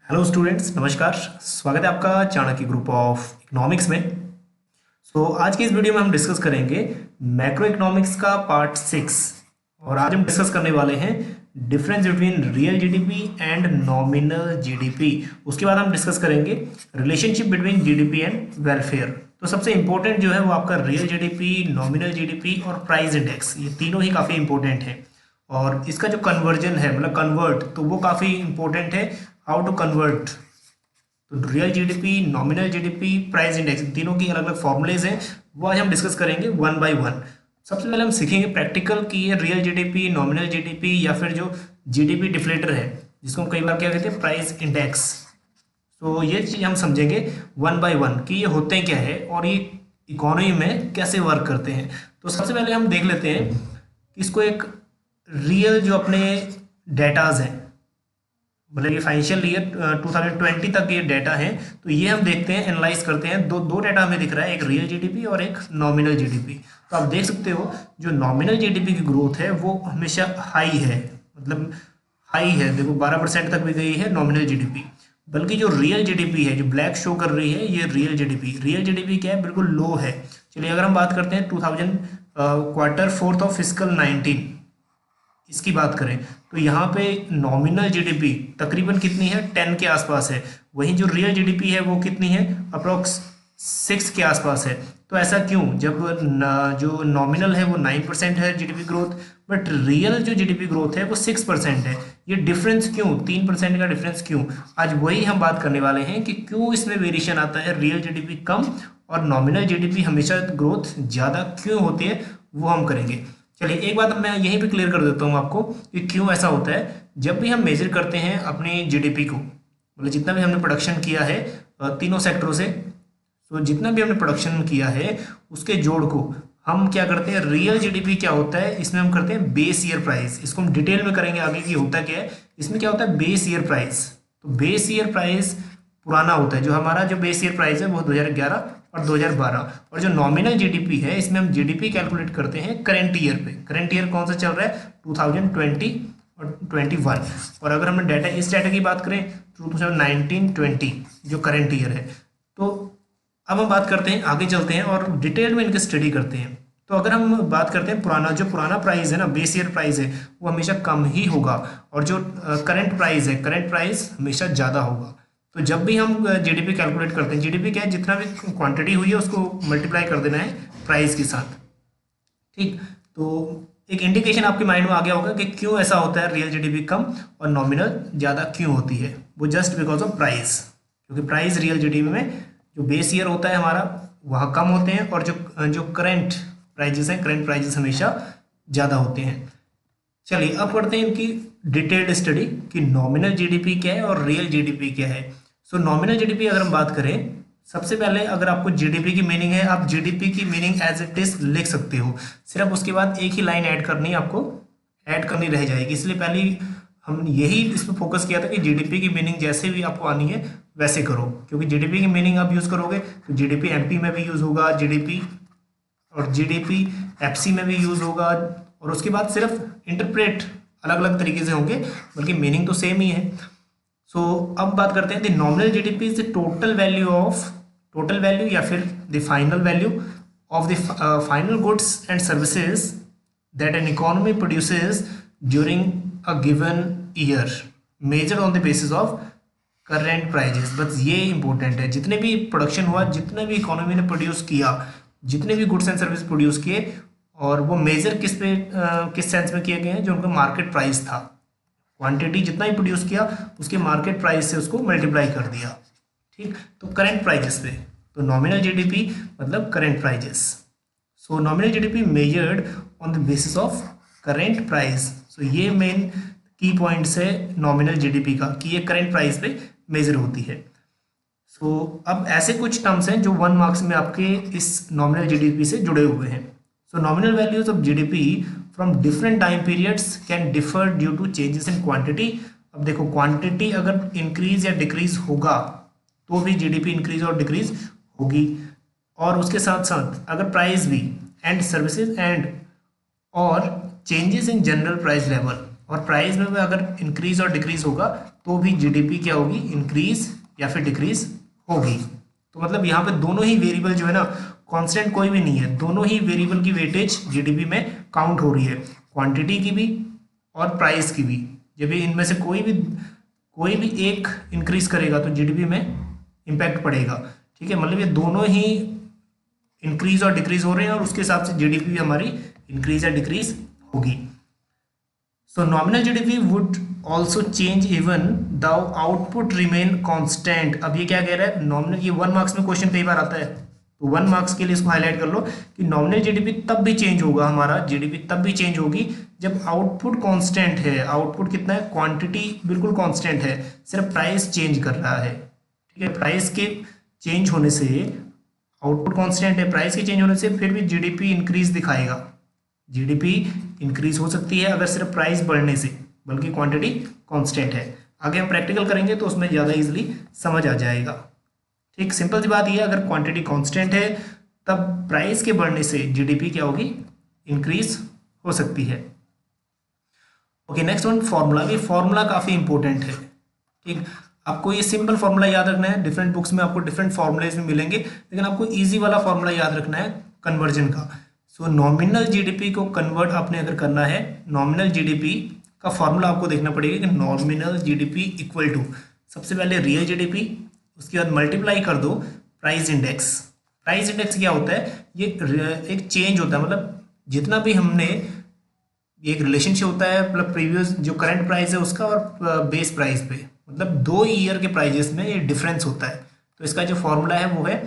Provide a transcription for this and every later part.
Hello students, नमस्कार। स्वागत है आपका चाणक्य ग्रुप ऑफ इकोनॉमिक्स में। आज की इस वीडियो में हम डिस्कस करेंगे मैक्रो इकोनॉमिक्स का पार्ट 6। और आज हम डिस्कस करने वाले हैं difference between real GDP and nominal GDP. उसके बाद हम डिस्कस करेंगे relationship between GDP and welfare. तो सबसे इंपॉर्टेंट जो है वो आपका रियल जीडीपी, नॉमिनल जीडीपी और प्राइस इंडेक्स, ये तीनों ही काफ़ी इंपॉर्टेंट है। और इसका जो कन्वर्जन है, मतलब कन्वर्ट, तो वो काफ़ी इंपॉर्टेंट है। हाउ टू कन्वर्ट, तो real GDP, nominal GDP, price index, तीनों की अलग अलग फॉर्मूलेज हैं, वो आज हम डिस्कस करेंगे वन बाय वन। सबसे पहले हम सीखेंगे प्रैक्टिकल कि ये रियल जीडीपी, नॉमिनल जीडीपी या फिर जो जीडीपी डिफ्लेटर है, जिसको हम कई बार क्या कहते हैं, प्राइस इंडेक्स। तो ये चीज़ हम समझेंगे वन बाय वन कि ये होते हैं क्या है और ये इकोनॉमी में कैसे वर्क करते हैं। तो सबसे पहले हम देख लेते हैं कि इसको एक रियल जो अपने डेटाज हैं, मतलब ये फाइनेंशियल ईयर 2020 तक ये डाटा है, तो ये हम देखते हैं, एनालाइज करते हैं। दो डाटा हमें दिख रहा है, एक रियल जीडीपी और एक नॉमिनल जीडीपी। तो आप देख सकते हो जो नॉमिनल जीडीपी की ग्रोथ है वो हमेशा हाई है, मतलब हाई है। देखो 12% तक भी गई है नॉमिनल जीडीपी। बल्कि जो रियल जीडीपी है, जो ब्लैक शो कर रही है, ये रियल जीडीपी क्या है, बिल्कुल लो है। चलिए अगर हम बात करते हैं 2000 क्वार्टर फोर्थ ऑफ फिजिकल 19 इसकी बात करें, तो यहाँ पे नॉमिनल जीडीपी तकरीबन कितनी है, 10 के आसपास है। वहीं जो रियल जीडीपी है वो कितनी है, अप्रोक्स 6 के आसपास है। तो ऐसा क्यों, जब जो नॉमिनल है वो 9% है जीडीपी ग्रोथ, बट रियल जो जीडीपी ग्रोथ है वो 6% है। ये डिफरेंस क्यों, 3% का डिफरेंस क्यों? आज वही हम बात करने वाले हैं कि क्यों इसमें वेरिएशन आता है, रियल जीडीपी कम और नॉमिनल जीडीपी हमेशा ग्रोथ ज़्यादा क्यों होती है, वो हम करेंगे। चलिए एक बात मैं यहीं पे क्लियर कर देता हूँ आपको कि क्यों ऐसा होता है। जब भी हम मेजर करते हैं अपनी जीडीपी को, मतलब जितना भी हमने प्रोडक्शन किया है तीनों सेक्टरों से, तो जितना भी हमने प्रोडक्शन किया है उसके जोड़ को हम क्या करते हैं, रियल जीडीपी क्या होता है, इसमें हम करते हैं बेस ईयर प्राइस। इसको हम डिटेल में करेंगे आगे कि होता क्या है। इसमें क्या होता है, बेस ईयर प्राइस। तो बेस ईयर प्राइस पुराना होता है, जो हमारा जो बेस ईयर प्राइस है वो 2011 और 2012। और जो नॉमिनल जीडीपी है, इसमें हम जीडीपी कैलकुलेट करते हैं करंट ईयर पे। करंट ईयर कौन सा चल रहा है, 2020 और 21। और अगर हम डाटा, इस डाटा की बात करें 2019-20 जो करंट ईयर है। तो अब हम बात करते हैं, आगे चलते हैं और डिटेल में इनकी स्टडी करते हैं। तो अगर हम बात करते हैं पुराना प्राइस है ना, बेस ईयर प्राइस है, वो हमेशा कम ही होगा। और जो करंट प्राइस है, करंट प्राइस हमेशा ज़्यादा होगा। तो जब भी हम जीडीपी कैलकुलेट करते हैं, जीडीपी क्या है, जितना भी क्वांटिटी हुई है उसको मल्टीप्लाई कर देना है प्राइस के साथ। ठीक, तो एक इंडिकेशन आपके माइंड में आ गया होगा कि क्यों ऐसा होता है, रियल जीडीपी कम और नॉमिनल ज़्यादा क्यों होती है। वो जस्ट बिकॉज ऑफ प्राइस, क्योंकि प्राइस रियल जीडीपी में जो बेस ईयर होता है हमारा वहाँ कम होते हैं, और जो करंट प्राइजेस हैं, करंट प्राइजेस हमेशा ज़्यादा होते हैं। चलिए अब पढ़ते हैं इनकी डिटेल्ड स्टडी कि नॉमिनल जीडीपी क्या है और रियल जीडीपी क्या है। सो नॉमिनल जीडीपी अगर हम बात करें, सबसे पहले अगर आपको जीडीपी की मीनिंग है, आप जीडीपी की मीनिंग एज इट इज लिख सकते हो। सिर्फ उसके बाद एक ही लाइन ऐड करनी, आपको ऐड करनी रह जाएगी। इसलिए पहले हम यही इस पर फोकस किया था कि जीडीपी की मीनिंग जैसे भी आपको आनी है वैसे करो, क्योंकि जीडीपी की मीनिंग आप यूज़ करोगे तो जीडीपी एमपी में भी यूज़ होगा, जीडीपी और जीडीपी एफसी में भी यूज़ होगा। और उसके बाद सिर्फ इंटरप्रेट अलग अलग तरीके से होंगे, बल्कि मीनिंग तो सेम ही है। अब बात करते हैं the nominal GDP is the total value या फिर the final value of the final goods and services that an economy produces during a given year, measured on the basis of current prices. बस ये important है, जितने भी production हुआ, जितने भी इकोनॉमी ने प्रोड्यूस किया, जितने भी गुड्स एंड सर्विस प्रोड्यूस किए, और वो मेजर किस सेंस में किए गए हैं, जो उनका मार्केट प्राइस था। क्वांटिटी जितना ही प्रोड्यूस किया उसके मार्केट प्राइस से उसको मल्टीप्लाई कर दिया। ठीक, तो करंट प्राइजेस पे, तो नॉमिनल जीडीपी मतलब current prices. So nominal GDP measured on the basis of current price. So ये मेन की पॉइंट्स है नॉमिनल जीडीपी का, कि ये करंट प्राइस पे मेजर होती है। अब ऐसे कुछ टर्म्स हैं जो 1 मार्क्स में आपके इस नॉमिनल जीडीपी से जुड़े हुए हैं। Nominal values of GDP from different time periods can differ due to changes in quantity. अब देखो, क्वांटिटी अगर इंक्रीज या डिक्रीज होगा तो भी जीडीपी इंक्रीज और डिक्रीज होगी। और उसके साथ साथ अगर प्राइस भी, एंड सर्विसेज एंड और changes in general price level और प्राइस में भी अगर इंक्रीज और डिक्रीज होगा तो भी जीडीपी क्या होगी, इंक्रीज या फिर डिक्रीज होगी। तो मतलब यहाँ पे दोनों ही वेरिएबल जो है ना, कांस्टेंट कोई भी नहीं है, दोनों ही वेरिएबल की वेटेज जीडीपी में काउंट हो रही है, क्वांटिटी की भी और प्राइस की भी। जब भी इनमें से कोई भी एक इंक्रीज करेगा तो जीडीपी में इम्पैक्ट पड़ेगा। ठीक है, मतलब ये दोनों ही इंक्रीज और डिक्रीज हो रहे हैं और उसके हिसाब से जीडीपी भी हमारी इंक्रीज या डिक्रीज होगी। सो nominal GDP would also change even the output remain constant. अब ये क्या कह रहा है, नॉमिनल, ये 1 मार्क्स में क्वेश्चन कई बार आता है, तो 1 मार्क्स के लिए इसको हाईलाइट कर लो कि नॉमिनल जीडीपी तब भी चेंज होगा, हमारा जीडीपी तब भी चेंज होगी जब आउटपुट कांस्टेंट है। आउटपुट कितना है, क्वांटिटी बिल्कुल कांस्टेंट है, सिर्फ प्राइस चेंज कर रहा है। ठीक है, प्राइस के चेंज होने से, आउटपुट कांस्टेंट है, प्राइस के चेंज होने से फिर भी जीडीपी इंक्रीज दिखाएगा। जीडीपी इंक्रीज हो सकती है अगर सिर्फ प्राइस बढ़ने से, बल्कि क्वांटिटी कांस्टेंट है। आगे हम प्रैक्टिकल करेंगे तो उसमें ज़्यादा इजीली समझ आ जाएगा। ठीक, सिंपल सी बात यह है, अगर क्वांटिटी कांस्टेंट है तब प्राइस के बढ़ने से जीडीपी क्या होगी, इंक्रीज हो सकती है। Okay, next one formula. ये फॉर्मूला काफ़ी इंपॉर्टेंट है। ठीक, आपको ये सिंपल फॉर्मूला याद रखना है। डिफरेंट बुक्स में आपको डिफरेंट फॉर्मूलेज में मिलेंगे, लेकिन आपको इजी वाला फॉर्मूला याद रखना है कन्वर्जन का। सो नॉमिनल जीडीपी को कन्वर्ट आपने अगर करना है, नॉमिनल जीडीपी का फॉर्मूला आपको देखना पड़ेगा कि नॉमिनल जीडीपी इक्वल टू, सबसे पहले रियल जीडीपी, उसके बाद मल्टीप्लाई कर दो प्राइस इंडेक्स। प्राइस इंडेक्स क्या होता है, ये एक चेंज होता है, मतलब जितना भी हमने, एक रिलेशनशिप होता है मतलब प्रीवियस जो करंट प्राइस है उसका और बेस प्राइस पे, मतलब 2 ईयर के प्राइजेस में ये डिफरेंस होता है। तो इसका जो फॉर्मूला है वो है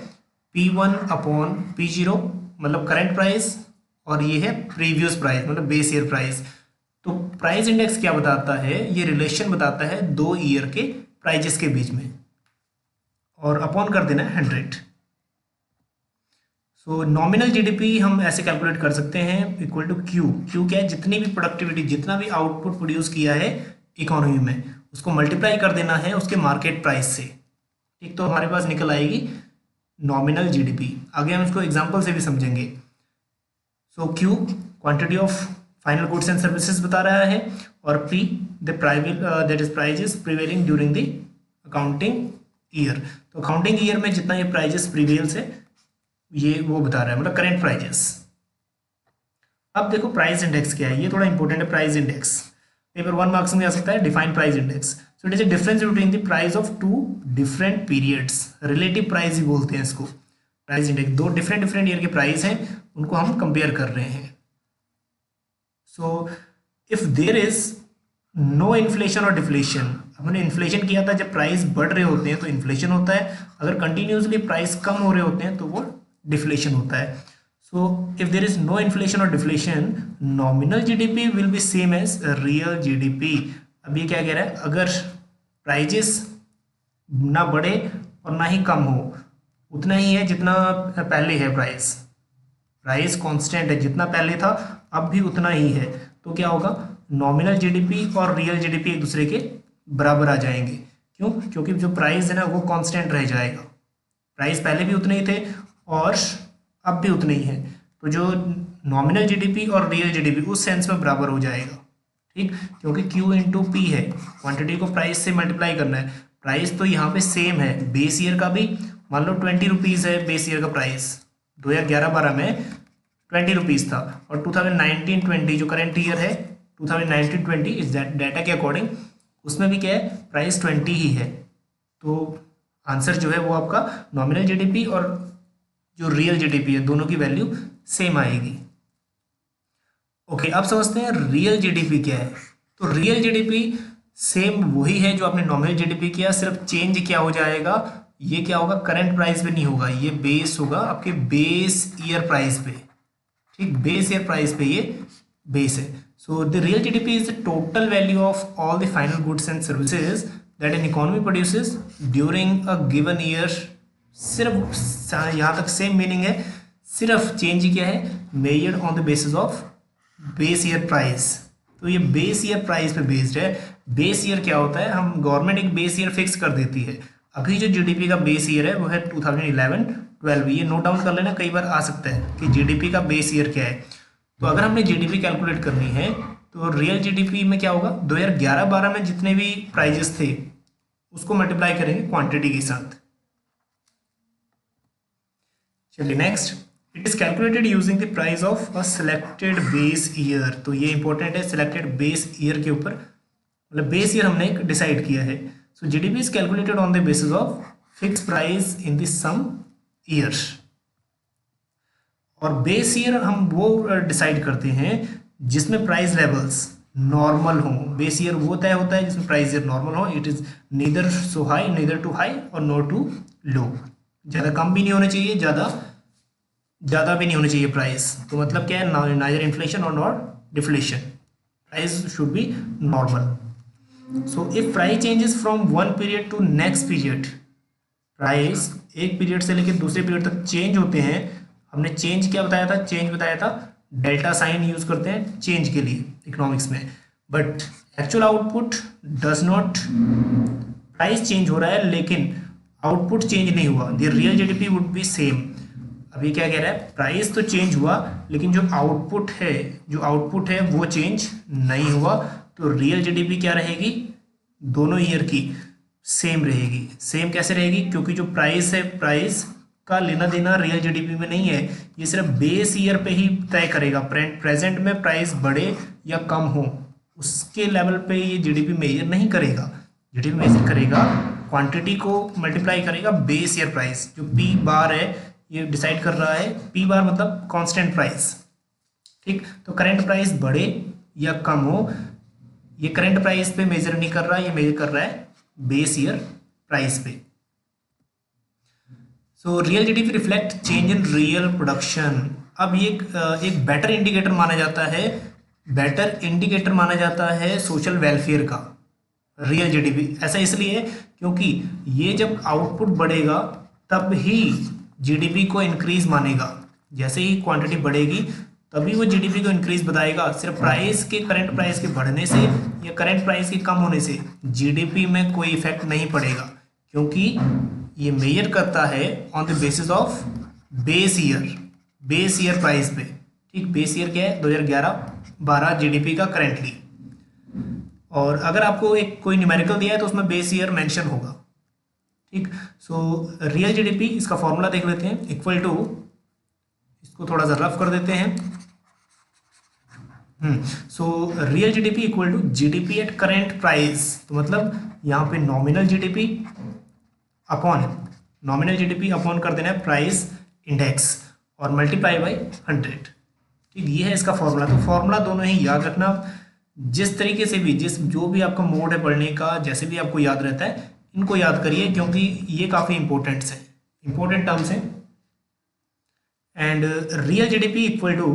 P1/P0, मतलब करंट प्राइस, और ये है प्रीवियस प्राइस मतलब बेस ईयर प्राइस। तो प्राइस इंडेक्स क्या बताता है, ये रिलेशन बताता है 2 ईयर के प्राइजेस के बीच में, और अपॉन कर देना है 100। सो नॉमिनल जीडीपी हम ऐसे कैलकुलेट कर सकते हैं, इक्वल टू क्यू। क्यू क्या है, जितनी भी प्रोडक्टिविटी, जितना भी आउटपुट प्रोड्यूस किया है इकोनॉमी में, उसको मल्टीप्लाई कर देना है उसके मार्केट प्राइस से। ठीक, तो हमारे पास निकल आएगी नॉमिनल जीडीपी। आगे हम इसको एग्जांपल से भी समझेंगे। So Q quantity of final goods and services बता रहा है, और P the private that is prices prevailing during the accounting year. तो अकाउंटिंग ईयर में जितना ये प्राइजेस प्रिवेल्स है ये वो बता रहा है, मतलब करेंट प्राइजेस। अब देखो प्राइस इंडेक्स क्या है, ये थोड़ा इंपॉर्टेंट है। प्राइस इंडेक्स पेपर 1 मार्क्स में आ सकता है। Define price index, so it is a difference between the price of 2 different periods. Relative price ही बोलते हैं इसको। प्राइस इंडेक्स 2 डिफरेंट ईयर के प्राइस हैं, उनको हम कंपेयर कर रहे हैं। So if there is no inflation और डिफ्लेशन, हमने इन्फ्लेशन किया था जब प्राइस बढ़ रहे होते हैं तो इन्फ्लेशन होता है, अगर कंटिन्यूसली प्राइस कम हो रहे होते हैं तो वो डिफ्लेशन होता है। So if there is no inflation or deflation, nominal GDP will be same as real GDP. अब ये क्या कह रहा है, अगर प्राइजेस ना बढ़े और ना ही कम हो, उतना ही है जितना पहले है। प्राइस कांस्टेंट है, जितना पहले था अब भी उतना ही है, तो क्या होगा, नॉमिनल जीडीपी और रियल जीडीपी एक दूसरे के बराबर आ जाएंगे। क्यों, क्योंकि जो प्राइस है ना वो कांस्टेंट रह जाएगा। प्राइस पहले भी उतने ही थे और अब भी उतने ही है, तो जो नॉमिनल जीडीपी और रियल जीडीपी उस सेंस में बराबर हो जाएगा। ठीक, क्योंकि Q इंटू पी है, क्वांटिटी को प्राइस से मल्टीप्लाई करना है। प्राइस तो यहाँ पे सेम है, बेस ईयर का भी मान लो 20 रुपीज़ है बेस ईयर का प्राइस, 2011-12 में 20 रुपीज़ था, और 2019-20 जो करेंट ईयर है 2019-20 इस डाटा के अकॉर्डिंग उसमें भी क्या है, प्राइस 20 ही है। तो आंसर जो है वो आपका नॉमिनल जीडीपी और जो रियल जीडीपी है दोनों की वैल्यू सेम आएगी। ओके, अब समझते हैं रियल जीडीपी क्या है। तो रियल जीडीपी सेम वही है जो आपने नॉमिनल जीडीपी किया, सिर्फ चेंज क्या हो जाएगा, ये क्या होगा, करंट प्राइस पे नहीं होगा, ये बेस होगा आपके बेस ईयर प्राइस पे। ठीक, बेस ईयर प्राइस पे ये बेस है। So the real GDP is the total value of all the final goods and services that an economy produces during a given year. सिर्फ यहाँ तक सेम मीनिंग है, सिर्फ चेंज क्या है, measured on the basis of base year price. तो ये base year price पे बेस्ड है। बेस ईयर क्या होता है, हम गवर्नमेंट एक बेस ईयर फिक्स कर देती है। अभी जो जीडीपी का बेस ईयर है वो है 2011-12। ये नोट डाउन कर लेना, कई बार आ सकता है कि जीडीपी का बेस ईयर क्या है। तो अगर हमने जीडीपी कैलकुलेट करनी है तो रियल जीडीपी में क्या होगा, 2011-12 में जितने भी प्राइजेस थे उसको मल्टीप्लाई करेंगे क्वांटिटी के साथ। चलिए next, it is calculated using the price of a selected base year. तो ये इंपॉर्टेंट है, सिलेक्टेड बेस ईयर के ऊपर, मतलब बेस ईयर हमने डिसाइड किया है। So GDP is calculated on the basis of fix price in the sum years. और बेस ईयर हम वो डिसाइड करते हैं जिसमें प्राइस लेवल्स नॉर्मल हो। बेस ईयर वो तय होता है जिसमें प्राइस ईयर नॉर्मल हो। It is neither so high, neither too high और नॉट टू लो। ज़्यादा कम भी नहीं होना चाहिए, ज़्यादा भी नहीं होनी चाहिए प्राइस। तो मतलब क्या है, नाइदर इन्फ्लेशन और not deflation, price should be normal. So if price changes from one period to next period, price एक पीरियड से लेकर दूसरे पीरियड तक चेंज होते हैं। हमने चेंज क्या बताया था, चेंज बताया था डेल्टा साइन यूज करते हैं चेंज के लिए इकोनॉमिक्स में, but actual output does not, price change हो रहा है लेकिन आउटपुट चेंज नहीं हुआ। The real GDP would be same. अभी क्या कह रहा है, प्राइस तो चेंज हुआ लेकिन जो आउटपुट है वो चेंज नहीं हुआ। तो रियल जीडीपी क्या रहेगी, दोनों ईयर की सेम रहेगी। सेम कैसे रहेगी, क्योंकि जो प्राइस है, प्राइस का लेना देना रियल जीडीपी में नहीं है, ये सिर्फ बेस ईयर पे ही तय करेगा। प्रेजेंट में प्राइस बढ़े या कम हो उसके लेवल पे ये जीडीपी मेजर नहीं करेगा। जीडीपी मेजर करेगा क्वांटिटी को मल्टीप्लाई करेगा बेस ईयर प्राइस। जो पी बार है ये डिसाइड कर रहा है, पी बार मतलब कांस्टेंट प्राइस, ठीक। तो करंट प्राइस बढ़े या कम हो, ये करंट प्राइस पे मेजर नहीं कर रहा, ये मेजर कर रहा है बेस ईयर प्राइस पे। सो real GDP reflect change in real production. अब ये एक बेटर इंडिकेटर माना जाता है, बेटर इंडिकेटर माना जाता है सोशल वेलफेयर का, रियल जीडीपी। ऐसा इसलिए क्योंकि ये जब आउटपुट बढ़ेगा तब ही जीडीपी को इंक्रीज मानेगा। जैसे ही क्वांटिटी बढ़ेगी तभी वो जीडीपी को इंक्रीज बताएगा। सिर्फ प्राइस के, करंट प्राइस के बढ़ने से या करंट प्राइस के कम होने से जीडीपी में कोई इफेक्ट नहीं पड़ेगा, क्योंकि ये मेजर करता है on the basis of base year price पे, ठीक। बेस ईयर क्या है, 2011-12 जीडीपी का करेंटली। और अगर आपको एक कोई न्यूमेरिकल दिया है तो उसमें बेस ईयर मेंशन होगा, ठीक। सो रियल जीडीपी, इसका फॉर्मूला देख लेते हैं, इक्वल टू, इसको थोड़ा सा रफ कर देते हैं। So real GDP equal to GDP at current price. तो मतलब यहाँ पे नॉमिनल जीडीपी अपॉन कर देना है प्राइस इंडेक्स और मल्टीप्लाई बाई 100, ठीक। ये है इसका फॉर्मूला। तो फॉर्मूला दोनों ही याद रखना, जिस तरीके से भी, जो भी आपका मोड है पढ़ने का, जैसे भी आपको याद रहता है इनको याद करिए, क्योंकि ये काफ़ी इंपॉर्टेंट टर्म्स हैं। And real GDP equal to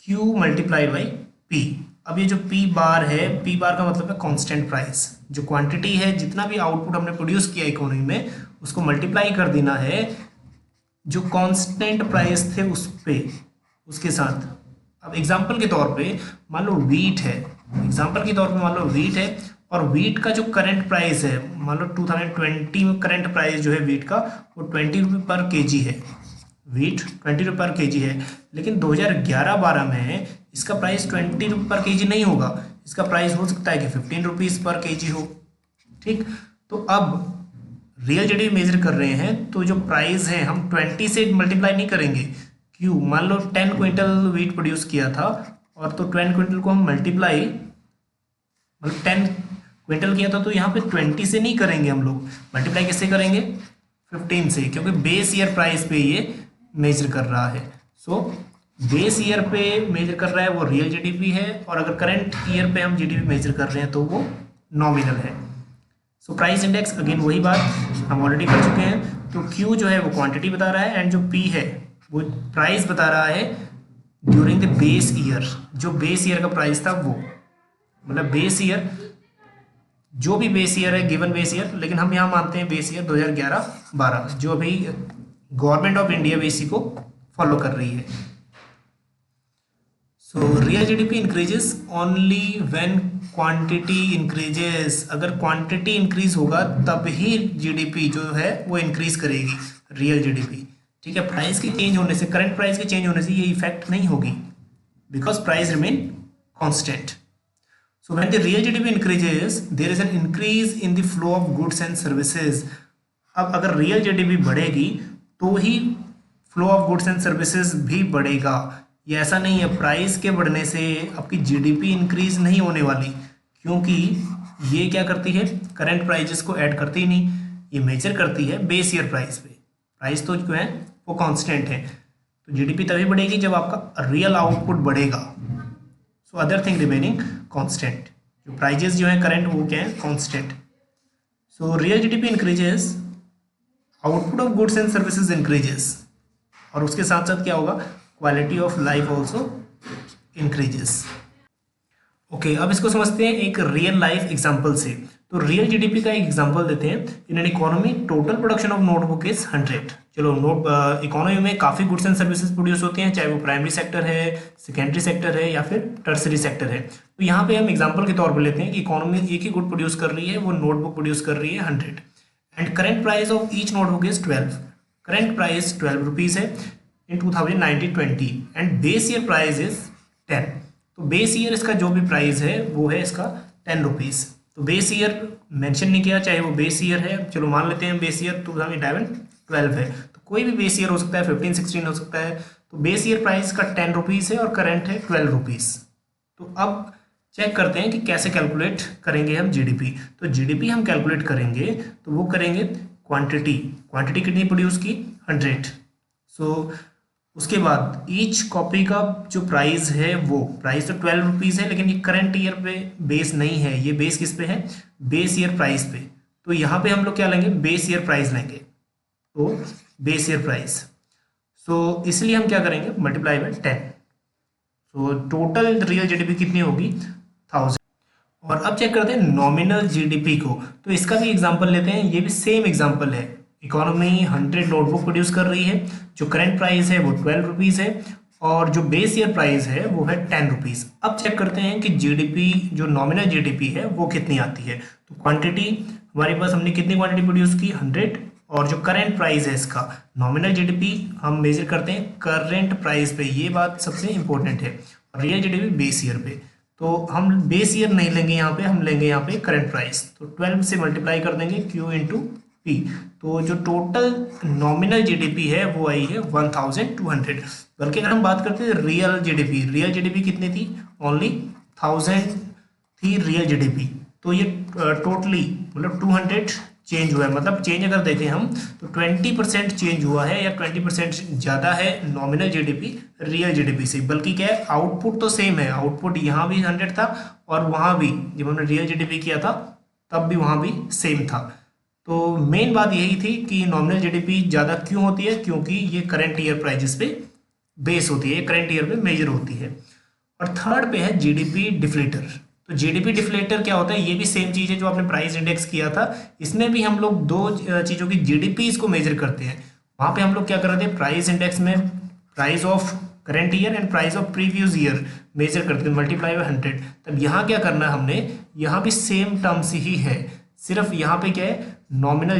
Q multiplied by P. अब ये जो पी बार है, पी बार का मतलब है कांस्टेंट प्राइस। जो क्वांटिटी है, जितना भी आउटपुट हमने प्रोड्यूस किया इकोनॉमी में, उसको मल्टीप्लाई कर देना है जो कांस्टेंट प्राइस थे उस पे, उसके साथ। अब एग्जांपल के तौर पे मान लो वीट है, और वीट का जो करंट प्राइस है, मान लो 2020 में करंट प्राइस जो है वीट का वो 20 रुपये पर केजी है। वीट 20 रुपये पर केजी है, लेकिन 2011-12 में इसका प्राइस 20 रुपये पर केजी नहीं होगा, इसका प्राइस हो सकता है कि 15 रुपीज़ पर केजी हो, ठीक। तो अब रियल जीडीपी मेजर कर रहे हैं, तो जो प्राइस है हम 20 से मल्टीप्लाई नहीं करेंगे। क्यों, मान लो 10 क्विंटल वीट प्रोड्यूस किया था, और तो 10 क्विंटल को हम मल्टीप्लाई, मतलब 10 क्विंटल किया था, तो यहाँ पे 20 से नहीं करेंगे हम लोग, मल्टीप्लाई किससे करेंगे, 15 से, क्योंकि बेस ईयर प्राइस पे ये मेजर कर रहा है। सो बेस ईयर पे मेजर कर रहा है वो रियल जीडीपी है, और अगर करंट ईयर पे हम जीडीपी मेजर कर रहे हैं तो वो नॉमिनल है। सो प्राइस इंडेक्स, अगेन वही बात हम ऑलरेडी कर चुके हैं। तो क्यू जो है वो क्वांटिटी बता रहा है, एंड जो पी है वो प्राइस बता रहा है ड्यूरिंग द बेस ईयर। जो बेस ईयर का प्राइस था वो, मतलब बेस ईयर, जो भी बेस ईयर है, गिवन बेस ईयर, लेकिन हम यहाँ मानते हैं बेस ईयर 2011-12, जो अभी गवर्नमेंट ऑफ इंडिया भी इसी को फॉलो कर रही है। सो real GDP increases only when quantity increases. अगर क्वांटिटी इंक्रीज होगा तब ही जीडीपी जो है वो इंक्रीज करेगी, रियल जीडीपी, ठीक है। प्राइस के चेंज होने से, करंट प्राइस के चेंज होने से ये इफेक्ट नहीं होगी, because price remain constant. So when the real GDP increases, there is an increase in the flow of goods and services. अब अगर रियल जीडीपी बढ़ेगी तो ही flow of goods and services भी बढ़ेगा। ये ऐसा नहीं है प्राइस के बढ़ने से आपकी जीडीपी इंक्रीज नहीं होने वाली, क्योंकि ये क्या करती है, करंट प्राइजेस को ऐड करती ही नहीं, ये मेजर करती है बेस ईयर प्राइस पे। प्राइस तो जो है वो कांस्टेंट है, तो जीडीपी तभी बढ़ेगी जब आपका रियल आउटपुट बढ़ेगा। So other thing remaining constant, जो प्राइजेस जो है करंट वो क्या है, constant. So real GDP increases, output of goods and services increases, और उसके साथ साथ क्या होगा, quality of life also increases. Okay, अब इसको समझते हैं एक रियल लाइफ एग्जांपल से। तो रियल जीडीपी का एक एग्जांपल देते हैं। In an economy total production of notebook is 100। चलो इकोनॉमी में काफ़ी गुड्स एंड सर्विसेज प्रोड्यूस होती हैं, चाहे वो प्राइमरी सेक्टर है, सेकेंडरी सेक्टर है या फिर टर्सरी सेक्टर है। तो यहाँ पे हम एग्जांपल के तौर पर लेते हैं कि इकोनॉमी एक ही गुड प्रोड्यूस कर रही है, वो नोटबुक प्रोड्यूस कर रही है 100, and current price of each notebook is 12। Current price 12 rupees है इन 2019-20 and base year price is 10। तो बेस ईयर इसका जो भी प्राइस है वो है इसका 10 रुपीज़। तो बेस ईयर मेंशन नहीं किया, चाहे वो बेस ईयर है, चलो मान लेते हैं बेस ईयर 2011-12 है, तो कोई भी बेस ईयर हो सकता है, 15-16 हो सकता है। तो बेस ईयर प्राइस का 10 रुपीज़ है और करंट है 12 रुपीज़। तो अब चेक करते हैं कि कैसे कैलकुलेट करेंगे हम जीडीपी। तो जीडीपी हम कैलकुलेट करेंगे तो वो करेंगे क्वांटिटी कितनी प्रोड्यूस की, 100। सो उसके बाद ईच कॉपी का जो प्राइस है, वो प्राइस तो 12 रुपीज़ है, लेकिन ये करंट ईयर पे बेस नहीं है, ये बेस किस पे है, बेस ईयर प्राइस पे। तो यहाँ पे हम लोग क्या लेंगे, बेस ईयर प्राइस लेंगे, तो बेस ईयर प्राइस। सो इसलिए हम क्या करेंगे, multiply by 10। So total real GDP कितनी होगी, 1000। और अब चेक करते हैं नॉमिनल जीडीपी को। तो इसका भी एग्जांपल लेते हैं, ये भी सेम एग्जांपल है। इकोनॉमी 100 नोटबुक प्रोड्यूस कर रही है, जो करंट प्राइस है वो 12 रुपीज़ है, और जो बेस ईयर प्राइस है वो है 10 रुपीज़। अब चेक करते हैं कि जीडीपी, जो नॉमिनल जीडीपी है वो कितनी आती है। तो क्वांटिटी हमारे पास, हमने कितनी क्वांटिटी प्रोड्यूस की, 100, और जो करंट प्राइस है इसका, नॉमिनल जीडीपी हम मेजर करते हैं करंट प्राइस पे, ये बात सबसे इंपॉर्टेंट है। रियल जीडीपी बेस ईयर पे, तो हम बेस ईयर नहीं लेंगे यहाँ पे, हम लेंगे यहाँ पे करंट प्राइस। तो 12 से मल्टीप्लाई कर देंगे Q इंटू P। तो जो टोटल नॉमिनल जीडीपी है वो आई है 1200। बल्कि अगर हम बात करते हैं रियल जीडीपी कितनी थी, ओनली 1000 थी रियल जीडीपी। तो ये टोटली मतलब 200 चेंज हुआ है। मतलब चेंज अगर देखें हम तो 20% चेंज हुआ है, या 20% ज़्यादा है नॉमिनल जीडीपी रियल जीडीपी से। बल्कि क्या है, आउटपुट तो सेम है, आउटपुट यहाँ भी 100 था और वहाँ भी जब हमने रियल जीडीपी किया था तब भी वहाँ भी सेम था। तो मेन बात यही थी कि नॉमिनल जीडीपी ज़्यादा क्यों होती है, क्योंकि ये करंट ईयर प्राइजेस पे बेस होती है, करंट ईयर पे मेजर होती है। और थर्ड पे है जीडीपी डिफ्लेटर। तो जीडीपी डिफ्लेटर क्या होता है, ये भी सेम चीज़ है जो आपने प्राइस इंडेक्स किया था। इसमें भी हम लोग दो चीज़ों की जीडीपी को मेजर करते हैं। वहाँ पे हम लोग क्या कर रहे थे, प्राइस इंडेक्स में price of current year and price of previous year measure करते हैं, मल्टीप्लाई बाय 100। तब यहाँ क्या करना है हमने, यहाँ भी सेम टर्म्स ही है, सिर्फ यहाँ पे क्या है, नॉमिनल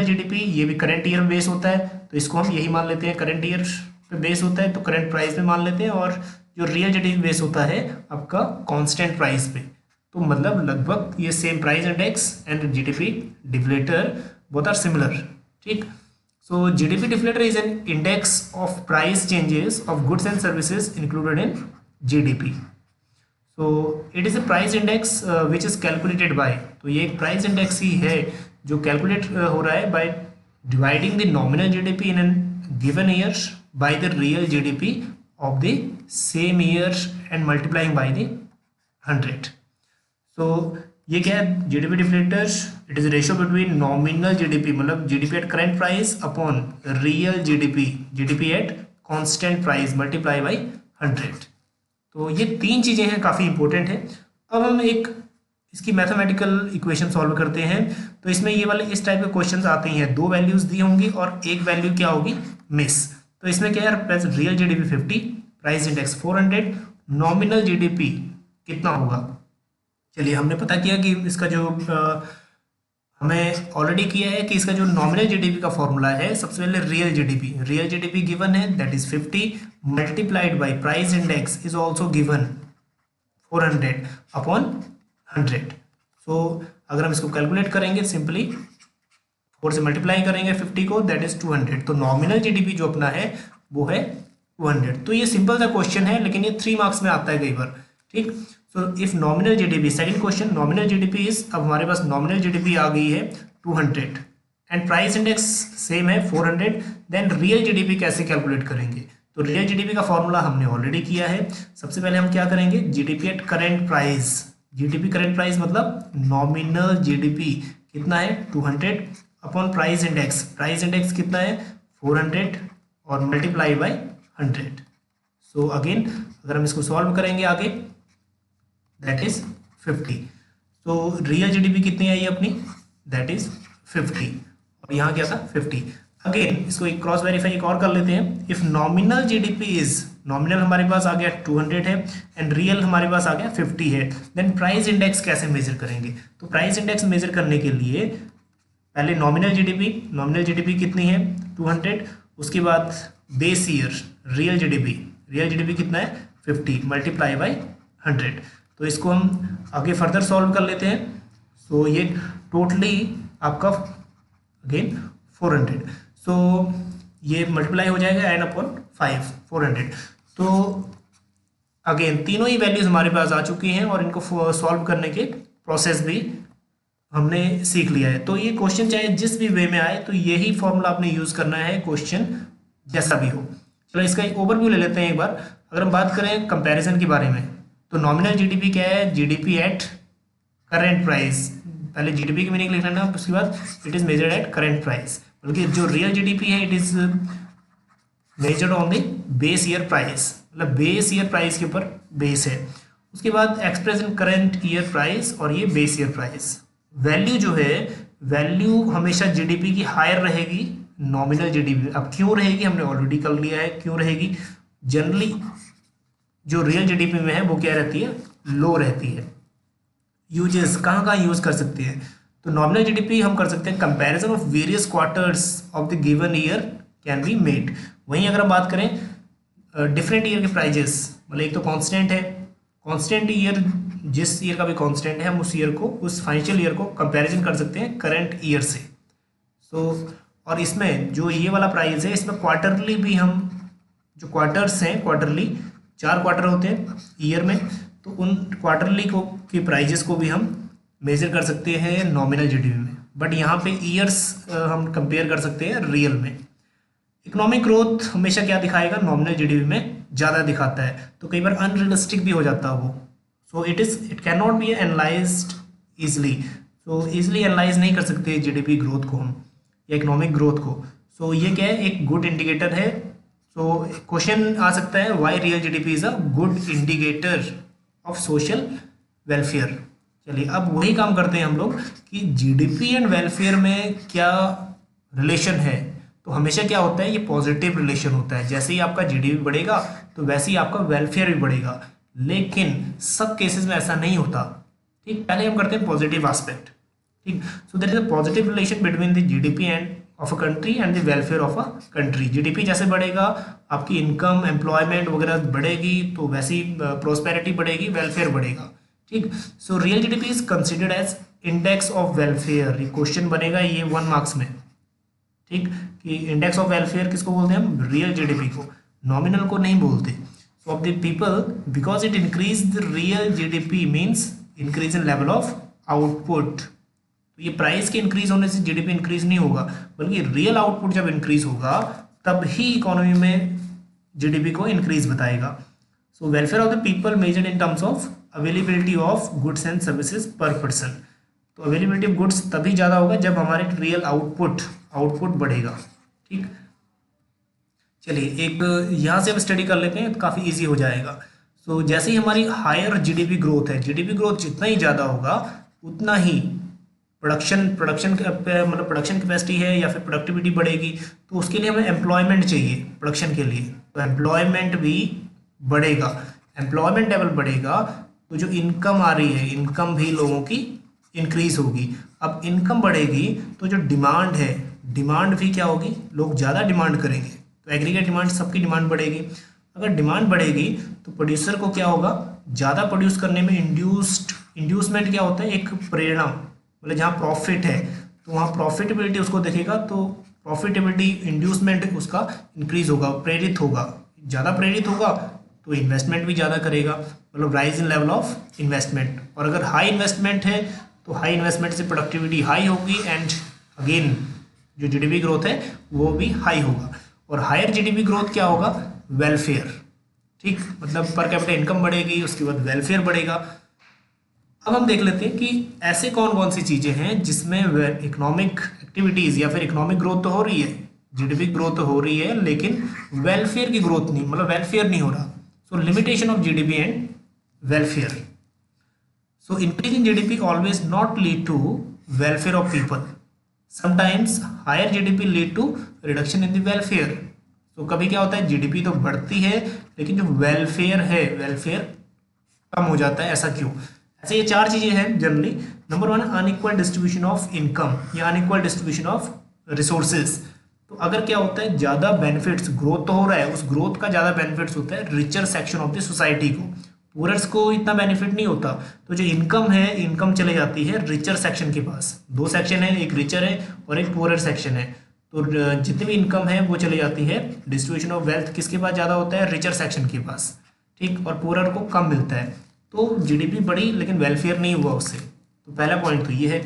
जीडीपी ये भी करंट ईयर बेस होता है, तो इसको हम यही मान लेते हैं, करंट ईयर पे बेस होता है तो करंट प्राइस पे मान लेते हैं। और जो रियल जीडीपी बेस होता है आपका कांस्टेंट प्राइस पे। तो मतलब लगभग ये same price index and GDP deflator both are similar, ठीक। So GDP deflator is an index of price changes of goods and services included in GDP. So it is a price index which is calculated by, तो ये एक price index ही है जो calculate हो रहा है by dividing the nominal GDP in an given year by the real GDP of the same year and multiplying by the 100. So ये क्या है, GDP deflator, it is ratio between nominal GDP मतलब GDP at current price upon real GDP at constant price multiply by 100। तो ये तीन चीज़ें हैं, काफ़ी इंपॉर्टेंट है। अब हम एक इसकी मैथमेटिकल इक्वेशन सॉल्व करते हैं। तो इसमें ये वाले इस टाइप के क्वेश्चंस आते हैं, दो वैल्यूज दी होंगी और एक वैल्यू क्या होगी, मिस। तो इसमें क्या है, real GDP 50, price index 400, nominal GDP कितना होगा। चलिए हमने पता किया कि इसका जो हमें ऑलरेडी किया है कि इसका जो नॉमिनल जीडीपी का फॉर्मूला है, सबसे पहले रियल जीडीपी गिवन है that is 50 multiplied by price index is also given 400 upon 100। सो अगर हम इसको कैलकुलेट करेंगे सिंपली 4 से मल्टीप्लाई करेंगे 50 को, दैट इज 200। तो नॉमिनल जीडीपी जो अपना है वो है 200। तो ये सिंपल सा क्वेश्चन है, लेकिन ये 3 मार्क्स में आता है कई बार। ठीक, so if nominal GDP, second question, nominal GDP is, अब हमारे पास नॉमिनल जीडीपी आ गई है 200 एंड प्राइस इंडेक्स सेम है 400, देन रियल जीडीपी कैसे कैलकुलेट करेंगे? तो रियल जीडीपी का फॉर्मूला हमने ऑलरेडी किया है। सबसे पहले हम क्या करेंगे, GDP at current price. GDP current price मतलब नॉमिनल जीडीपी कितना है 200 upon price index, price index कितना है 400 और मल्टीप्लाई बाय 100। सो अगेन अगर हम इसको सॉल्व करेंगे आगे, दैट इज 50। तो रियल जीडीपी कितनी आई अपनी, दैट इज 50 और यहाँ क्या था 50। अगेन इसको एक क्रॉस वेरीफाई एक और कर लेते हैं। If nominal GDP is, nominal हमारे पास आ गया 200 है एंड रियल हमारे पास आ गया 50 है, देन प्राइस इंडेक्स कैसे मेजर करेंगे? तो प्राइस इंडेक्स मेजर करने के लिए पहले नॉमिनल जीडीपी कितनी है 200, उसके बाद बेस ईयर रियल जीडीपी कितना है 50 मल्टीप्लाई बाय 100। तो इसको हम आगे फर्दर सॉल्व कर लेते हैं। सो ये टोटली आपका अगेन 400, सो ये मल्टीप्लाई हो जाएगा एन अपॉन 5 400। तो अगेन तीनों ही वैल्यूज हमारे पास आ चुकी हैं और इनको सॉल्व करने के प्रोसेस भी हमने सीख लिया है। तो ये क्वेश्चन चाहे जिस भी वे में आए तो यही फॉर्मूला आपने यूज़ करना है, क्वेश्चन जैसा भी हो। चलो इसका एक ओवरव्यू ले लेते हैं एक बार। अगर हम बात करें कंपैरिजन के बारे में, तो नॉमिनल जीडीपी क्या है, जीडीपी एट करेंट प्राइस। पहले जीडीपी की मीनिंग लिख लेना, उसके बाद it is measured eight current price. बल्कि जो रियल जीडीपी है it is measured on the base year price, मतलब बेस ईयर प्राइस के ऊपर बेस है। उसके बाद express in current year price और ये बेस ईयर प्राइस। वैल्यू जो है, वैल्यू हमेशा जीडीपी की हायर रहेगी नॉमिनल जीडीपी। अब क्यों रहेगी हमने ऑलरेडी कर लिया है, क्यों रहेगी। जनरली जो रियल जीडीपी में है वो क्या रहती है, लो रहती है। यूजेस कहाँ कहाँ यूज कर सकते हैं, तो नॉमिनल जीडीपी हम कर सकते हैं comparison of various quarters of the given year can be made. वहीं अगर हम बात करें डिफरेंट ईयर के प्राइजेस, मतलब एक तो कांस्टेंट है, कांस्टेंट ईयर जिस ईयर का भी कांस्टेंट है हम उस ईयर को, उस फाइनेंशियल ईयर को कंपैरिजन कर सकते हैं करंट ईयर से। सो और इसमें जो ये वाला प्राइस है इसमें क्वार्टरली भी हम, जो क्वार्टर्स हैं क्वार्टरली 4 क्वार्टर होते हैं ईयर में, तो उन क्वार्टरली को के प्राइजेस को भी हम मेजर कर सकते हैं नॉमिनल जीडीपी में। बट यहाँ पे ईयर्स हम कंपेयर कर सकते हैं रियल में। इकोनॉमिक ग्रोथ हमेशा क्या दिखाएगा, नॉमिनल जीडीपी में ज़्यादा दिखाता है, तो कई बार अनरियलिस्टिक भी हो जाता है वो। So it can not be analysed easily. So easily analyse नहीं कर सकते जीडीपी ग्रोथ को हम या इकोनॉमिक ग्रोथ को। सो ये क्या है, एक गुड इंडिकेटर है। सो क्वेश्चन आ सकता है why real GDP is a good indicator of social welfare. चलिए अब वही काम करते हैं हम लोग कि जीडीपी एंड वेलफेयर में क्या रिलेशन है। तो हमेशा क्या होता है, ये पॉजिटिव रिलेशन होता है। जैसे ही आपका जीडीपी बढ़ेगा तो वैसे ही आपका वेलफेयर भी बढ़ेगा, लेकिन सब केसेस में ऐसा नहीं होता। ठीक, पहले हम करते हैं पॉजिटिव एस्पेक्ट। ठीक, so there is a positive relation between the GDP and of a country and the welfare of a country. GDP जैसे बढ़ेगा आपकी इनकम एम्प्लॉयमेंट वगैरह बढ़ेगी, तो वैसी प्रोस्पेरिटी बढ़ेगी, वेलफेयर बढ़ेगा। ठीक, so real GDP is considered as index of welfare. ये क्वेश्चन बनेगा ये 1 मार्क्स में। ठीक, कि इंडेक्स ऑफ वेलफेयर किसको बोलते हैं हम, रियल जीडीपी को, नॉमिनल को नहीं बोलते। सो of the people because it increase the real GDP means increase in level of output. तो ये प्राइस के इंक्रीज होने से जीडीपी इंक्रीज नहीं होगा, बल्कि रियल आउटपुट जब इंक्रीज होगा तब ही इकोनॉमी में जीडीपी को इंक्रीज बताएगा। So welfare of the people measured in terms of availability of goods and services per person. तो अवेलेबिलिटी ऑफ गुड्स तभी ज़्यादा होगा जब हमारे रियल आउटपुट बढ़ेगा। ठीक, चलिए एक यहाँ से हम स्टडी कर लेते हैं, काफ़ी इजी हो जाएगा। सो जैसे ही हमारी हायर जीडीपी ग्रोथ है, जीडीपी ग्रोथ जितना ही ज़्यादा होगा उतना ही प्रोडक्शन मतलब प्रोडक्शन कैपेसिटी है या फिर प्रोडक्टिविटी बढ़ेगी, तो उसके लिए हमें एम्प्लॉयमेंट चाहिए प्रोडक्शन के लिए, तो एम्प्लॉयमेंट भी बढ़ेगा। एम्प्लॉयमेंट लेवल बढ़ेगा तो जो इनकम आ रही है, इनकम भी लोगों की इंक्रीज होगी। अब इनकम बढ़ेगी तो जो डिमांड है, डिमांड भी क्या होगी, लोग ज़्यादा डिमांड करेंगे, तो एग्रीगेट डिमांड, सबकी डिमांड बढ़ेगी। अगर डिमांड बढ़ेगी तो प्रोड्यूसर को क्या होगा, ज़्यादा प्रोड्यूस करने में इंड्यूसमेंट क्या होता है, एक प्रेरणा, मतलब जहाँ प्रॉफिट है तो वहाँ प्रॉफिटेबिलिटी उसको देखेगा, तो प्रॉफिटेबिलिटी इंड्यूसमेंट उसका इंक्रीज होगा, प्रेरित होगा, ज़्यादा प्रेरित होगा तो इन्वेस्टमेंट भी ज़्यादा करेगा, मतलब rise in level of investment. और अगर हाई इन्वेस्टमेंट है तो हाई इन्वेस्टमेंट से प्रोडक्टिविटी हाई होगी एंड अगेन जो जीडीपी ग्रोथ है वो भी हाई होगा। और हायर जीडीपी ग्रोथ क्या होगा, वेलफेयर, ठीक, मतलब पर कैपिटा इनकम बढ़ेगी, उसके बाद वेलफेयर बढ़ेगा। अब हम देख लेते हैं कि ऐसे कौन कौन सी चीज़ें हैं जिसमें इकोनॉमिक एक्टिविटीज़ या फिर इकोनॉमिक ग्रोथ तो हो रही है, जीडीपी ग्रोथ तो हो रही है, लेकिन वेलफेयर की ग्रोथ नहीं, मतलब वेलफेयर नहीं हो रहा। So limitation of GDP and welfare. So increase in GDP always not lead to welfare of people. Sometimes higher GDP lead to reduction in the welfare. So कभी क्या होता है, जीडीपी तो बढ़ती है लेकिन जो वेलफेयर है, वेलफेयर कम हो जाता है। ऐसा क्यों? ऐसे ये चार चीजें हैं generally. Number one, unequal distribution of income या अनइक्वल डिस्ट्रीब्यूशन ऑफ रिसोर्सेज। तो अगर क्या होता है, ज़्यादा बेनिफिट्स, ग्रोथ तो हो रहा है, उस ग्रोथ का ज़्यादा बेनिफिट्स होता है richer section of the society को, पुअर्स को इतना बेनिफिट नहीं होता। तो जो इनकम है, इनकम चले जाती है रिचर सेक्शन के पास। दो सेक्शन है, एक रिचर है और एक पुअरर सेक्शन है। तो जितनी भी इनकम है वो चली जाती है, डिस्ट्रीब्यूशन ऑफ वेल्थ किसके पास ज़्यादा होता है, रिचर सेक्शन के पास, ठीक, और पुअरर को कम मिलता है। तो जीडीपी बढ़ी लेकिन वेलफेयर नहीं हुआ उससे। तो पहला पॉइंट तो ये है।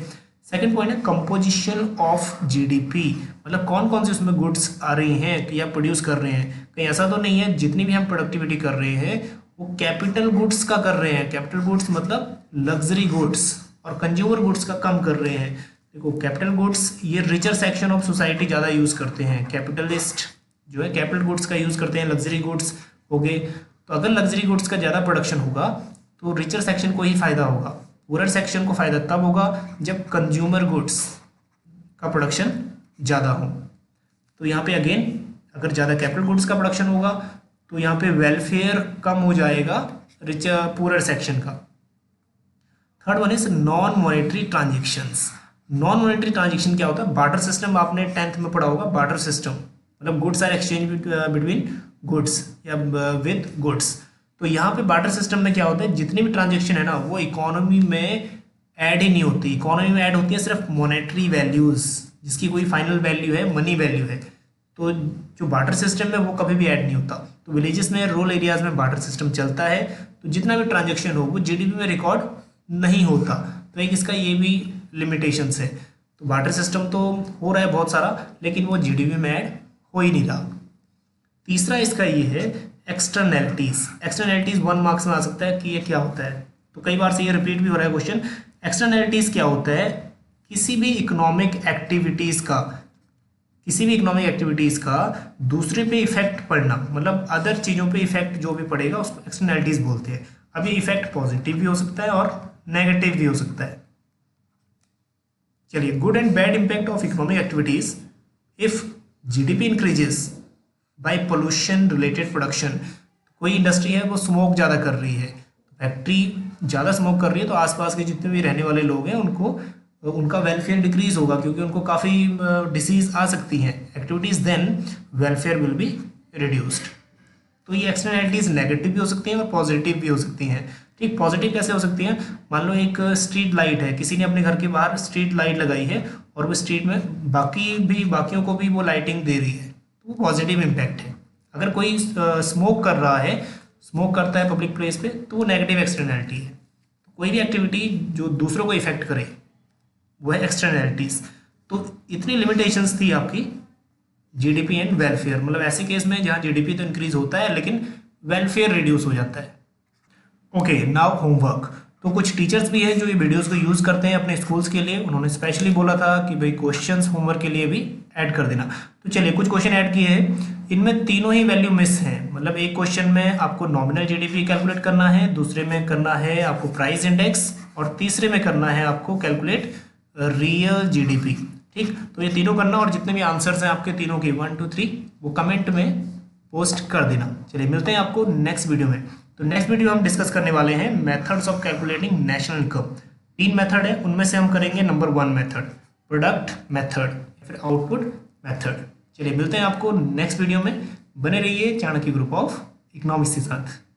सेकंड पॉइंट है कंपोजिशन ऑफ जीडीपी, मतलब कौन कौन सी उसमें गुड्स आ रही हैं या प्रोड्यूस कर रहे हैं। कहीं ऐसा तो नहीं है जितनी भी हम प्रोडक्टिविटी कर रहे हैं वो कैपिटल गुड्स का कर रहे हैं। कैपिटल गुड्स मतलब लग्जरी गुड्स, और कंज्यूमर गुड्स का कम कर रहे हैं। देखो कैपिटल गुड्स ये रिचर सेक्शन ऑफ सोसाइटी ज़्यादा यूज़ करते हैं, कैपिटलिस्ट जो है कैपिटल गुड्स का यूज़ करते हैं, लग्जरी गुड्स हो गए। तो अगर लग्जरी गुड्स का ज़्यादा प्रोडक्शन होगा तो रिचर सेक्शन को ही फायदा होगा, पुअरर सेक्शन को फायदा तब होगा जब कंज्यूमर गुड्स का प्रोडक्शन ज़्यादा हो। तो यहाँ पे अगेन अगर ज़्यादा कैपिटल गुड्स का प्रोडक्शन होगा तो यहाँ पे वेलफेयर कम हो जाएगा रिचर पुअरर सेक्शन का। Third one is non monetary transactions. Non monetary transaction क्या होता है, बार्टर सिस्टम आपने 10th में पढ़ा होगा। बार्टर सिस्टम मतलब goods are exchange between goods या विद गुड्स। तो यहाँ पे बार्टर सिस्टम में क्या होता है, जितनी भी ट्रांजेक्शन है ना वो इकोनॉमी में ऐड ही नहीं होती। इकोनॉमी में ऐड होती है सिर्फ मॉनेटरी वैल्यूज, जिसकी कोई फाइनल वैल्यू है, मनी वैल्यू है। तो जो बार्टर सिस्टम है वो कभी भी ऐड नहीं होता। तो विलेजेस में, रूरल एरियाज में बार्टर सिस्टम चलता है, तो जितना भी ट्रांजेक्शन हो वो जीडीपी में रिकॉर्ड नहीं होता। तो एक इसका ये भी लिमिटेशंस है। तो बार्टर सिस्टम तो हो रहा है बहुत सारा लेकिन वो जीडीपी में ऐड हो ही नहीं रहा। तीसरा इसका ये है एक्सटर्नैलिटीज। एक्सटर्नैलिटीज 1 मार्क्स में आ सकता है कि ये क्या होता है, तो कई बार से ये रिपीट भी हो रहा है क्वेश्चन। एक्सटर्नैलिटीज क्या होता है, किसी भी इकोनॉमिक एक्टिविटीज़ का दूसरे पे इफेक्ट पड़ना, मतलब अदर चीज़ों पे इफेक्ट जो भी पड़ेगा उसको एक्सटर्नैलिटीज बोलते हैं। अब ये इफेक्ट पॉजिटिव भी हो सकता है और नेगेटिव भी हो सकता है। चलिए, good and bad impact of economic activities if GDP increases by pollution related production. कोई इंडस्ट्री है वो स्मोक ज़्यादा कर रही है, फैक्ट्री ज़्यादा स्मोक कर रही है तो आसपास के जितने भी रहने वाले लोग हैं उनका वेलफेयर डिक्रीज होगा, क्योंकि उनको काफ़ी डिसीज आ सकती हैं। Activities then welfare will be reduced. तो ये एक्सटर्नैलिटीज नेगेटिव भी हो सकती हैं और पॉजिटिव भी हो सकती हैं। ठीक, पॉजिटिव कैसे हो सकती हैं, मान लो एक स्ट्रीट लाइट है, किसी ने अपने घर के बाहर स्ट्रीट लाइट लगाई है और वो स्ट्रीट में बाकियों को भी वो लाइटिंग दे रही है, तो वो पॉजिटिव इम्पैक्ट है। अगर कोई स्मोक कर रहा है, स्मोक करता है पब्लिक प्लेस पे, तो वो नेगेटिव एक्सटर्नैलिटी है। तो कोई भी एक्टिविटी जो दूसरों को इफेक्ट करे वो है एक्सटर्नैलिटीज। तो इतनी लिमिटेशंस थी आपकी जीडीपी एंड वेलफेयर, मतलब ऐसे केस में जहाँ जीडीपी तो इंक्रीज होता है लेकिन वेलफेयर रिड्यूस हो जाता है। Okay, now homework. तो कुछ टीचर्स भी हैं जो ये वीडियोस को यूज़ करते हैं अपने स्कूल्स के लिए, उन्होंने स्पेशली बोला था कि भाई क्वेश्चंस होमवर्क के लिए भी ऐड कर देना। तो चलिए कुछ क्वेश्चन ऐड किए हैं, इनमें तीनों ही वैल्यू मिस हैं। मतलब एक क्वेश्चन में आपको नॉमिनल जीडीपी कैलकुलेट करना है, दूसरे में करना है आपको प्राइस इंडेक्स, और तीसरे में करना है आपको कैलकुलेट रियल जीडीपी। ठीक, तो ये तीनों करना, और जितने भी आंसर्स हैं आपके तीनों के 1 2 3 वो कमेंट में पोस्ट कर देना। चलिए मिलते हैं आपको नेक्स्ट वीडियो में। तो नेक्स्ट वीडियो हम डिस्कस करने वाले हैं methods of calculating national income. 3 method है, उनमें से हम करेंगे नंबर 1 मेथड, प्रोडक्ट मेथड, फिर आउटपुट मेथड। चलिए मिलते हैं आपको नेक्स्ट वीडियो में। बने रहिए चाणक्य ग्रुप ऑफ इकोनॉमिक्स के साथ।